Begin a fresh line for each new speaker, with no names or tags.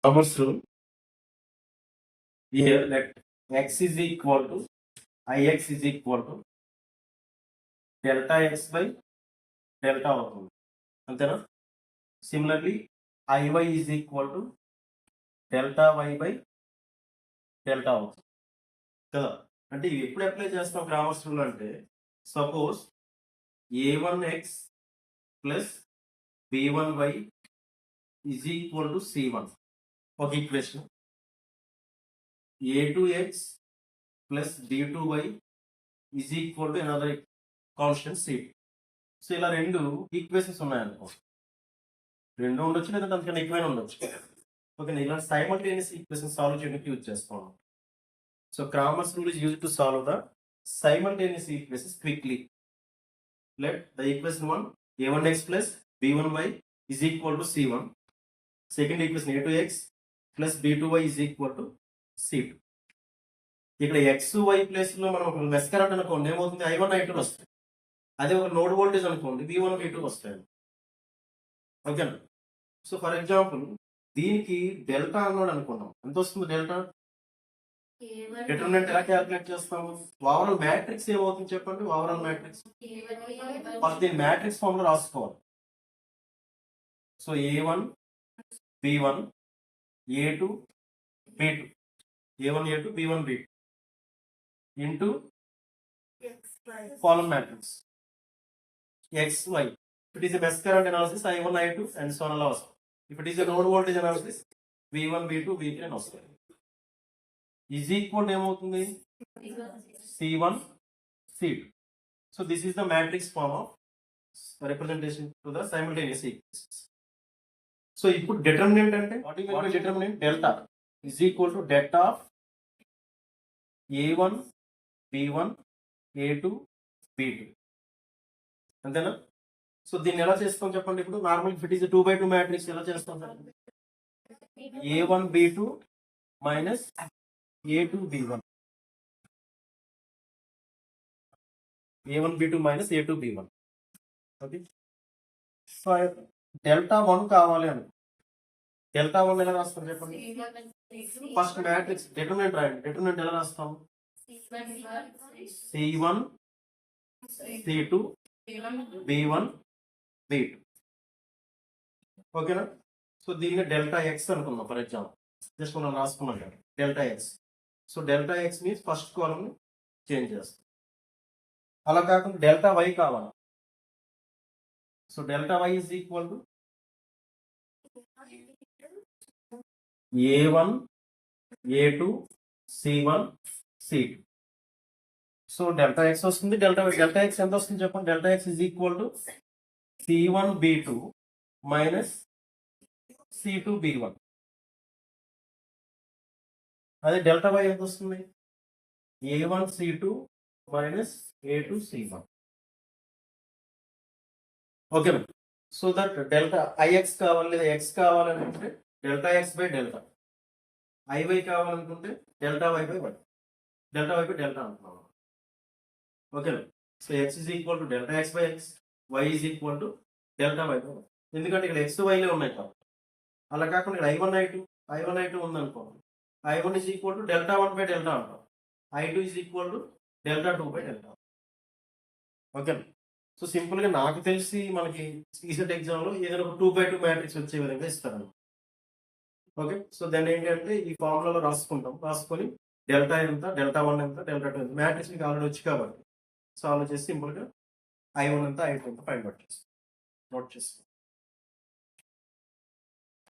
Thomas rule. Here let x is equal to ix is equal to delta x by delta అవుతుంది అంతేనా. Similarly iy is equal to delta y by delta అవుతుంది కదా. అంటే ఇవి ఎప్పుడు apply చేస్తాం grammars rule అంటే, suppose a1x plus b1y is equal to c1 ఒక equation, a2x plus b2y is equal to another constant c2. So ఇలా రెండు ఈక్వేషన్స్ ఉన్నాయనుకో, రెండు ఉండొచ్చు లేదంటే అంతకన్నా ఎక్కువైనా ఉండొచ్చు. ఓకే, ఇలా సైమల్టేనియస్ ఈక్వేషన్ సాల్వ్ చేయడానికి యూజ్ చేస్తాం. So Cramer's rule is used to solve the simultaneous equations quickly. Let the equation 1 a1x plus b1y is equal to c1. Second equation a2x plus b2y is equal to c2. ఇక్కడ X why place లో మనం ఒక mess current అనుకోండి, ఏమవుతుంది, i1 i2 వస్తాయి. అదే ఒక node voltage అనుకోండి, v1 v2 వస్తాయి. ఓకేనా. సో ఫర్ ఎగ్జాంపుల్ దీనికి డెల్టా అన్నాడు అనుకున్నాం, ఎంత వస్తుంది డెల్టా? డిటర్మినెంట్ ఎలా క్యాలిక్యులేట్ చేస్తాము? ఓవరాల్ మ్యాట్రిక్స్ ఏమవుతుంది చెప్పండి. ఓవరాల్ మ్యాట్రిక్స్ ఫస్ట్ దీని మ్యాట్రిక్స్ ఫామ్ లో రాసుకోవాలి. So a1 b1 a2 b2 a1 a2 b1 b2 into column matrix xy. If it is a mesh current analysis, i1 i2 and so on అలా వస్తుంది. If it is a node voltage analysis, v1 v2 v3 అని వస్తుంది. Is equal ఏమవుతుంది, c1 c2. So this is the matrix form of representation to the simultaneous equations. So ఇప్పుడు determinant అంటే what is determinant? Delta is equal to delta of a1 b1 a2 b2 అంతేనా. So దీన్ని ఎలా చేస్తాం చెప్పండి. ఇప్పుడు normal if it is 2x2 matrix ఎలా చేస్తాం? a1 b2 minus a2 b1 a1 b2 minus a2 b1. Okay, so delta 1 కావాలి అని, డెల్టా 1 ఎలా రాస్తాం చెప్పండి. ఫస్ట్ మ్యాట్రిక్స్ డిటర్మినెంట్ రాయండి. డిటర్మినెంట్ ఎలా రాస్తాం? c1 c2 b1 b2. ఓకేనా. సో దీన్ని డెల్టా ఎక్స్ అనుకుందాం ఫర్ ఎగ్జాంపుల్, జస్ట్ మనం రాసుకున్నాం కదా delta X. So delta X means first column change చేస్తాం. అలా కాకుండా డెల్టా వై కావాలి. So delta Y is equal to a1 a2 c1 c2. So delta X వస్తుంది. డెల్టా ఎక్స్ ఎంత వస్తుంది చెప్పండి. Delta X is equal to c1 b2 minus c2 b1. అదే delta Y ఎంత వస్తుంది? a1 c2 minus a2 c1. ఓకేనా. So that delta IX కావాలి లేదా ఎక్స్ కావాలని అంటే డెల్టా ఎక్స్ బై డెల్టా, ఐవై కావాలనుకుంటే delta y by y, delta y by delta అనుకున్నాం. ఓకేనా. So x is equal to delta x by x, y is equal to delta y by y. ఎందుకంటే ఇక్కడ ఎక్స్ వైలే ఉన్నాయి కాబట్టి. అలా కాకుండా ఇక్కడ ఐ1 ఐ2 ఉందనుకోండి, i1 is equal to delta 1 by delta అంటాం, i2 is equal to delta 2 by delta. ఓకేనా. సో సింపుల్గా నాకు తెలిసి మనకి ఈసెట్ ఎగ్జామ్లో ఏదైనా ఒక 2x2 మ్యాట్రిక్స్ వచ్చే విధంగా ఇస్తాను. ఓకే, సో దాన్ని ఏంటంటే ఈ ఫార్ములాలో రాసుకొని డెల్టా ఎంత, డెల్టా 1 ఎంత, డెల్టా 2 ఎంత, మ్యాట్రిక్స్ మీకు ఆల్రెడీ వచ్చి కాబట్టి సాల్వ్ చేసి సింపుల్గా i1 ఎంత i2 ఎంత ఫైండ్ అవుట్ చేస్తాం, నోట్ చేస్తాం.